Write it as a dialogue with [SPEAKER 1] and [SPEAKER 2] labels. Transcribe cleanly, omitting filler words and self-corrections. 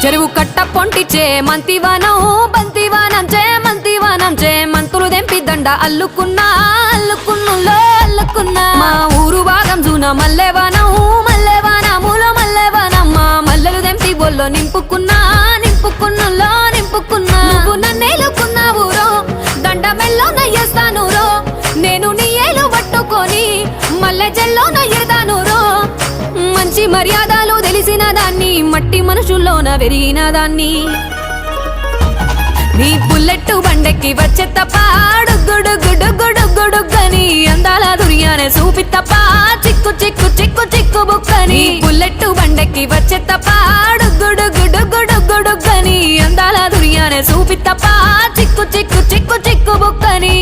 [SPEAKER 1] చెరువు కట్ట పొంటిచే మంతివానం బంతివానం చే మంతులు దెంపి దండ అల్లుకున్నా మా ఊరు భాగం జూన మల్లెవానములో మల్లెవానమ్మ మల్లెలు దెంపి బొల్లో నింపుకున్నా నువ్వు నన్నేలుకున్నావు రో దండ మెల్లో నయ్యేస్తాను రో నేను నీ ఏలు పట్టుకొని మల్లె జల్లో నయ్యేదాను రో మంచి మర్యాదలు తెలిసిన దాన్ని మట్టి మనుషుల్లోన పెరిగిన దాన్ని నీ బుల్లెట్టు బండెక్కి వచ్చే తప్ప గుడుగుడుగుడుగుడుగుడుగని అందాల దుర్యానే చూపి తప్ప చిక్కు బుక్కని బుల్లెట్టు బండెక్కి వచ్చే తప్ప గుడుగుడుగుడుగుడుగని అందాల దుర్యానే చూపి తప్ప చిక్కు బుక్కని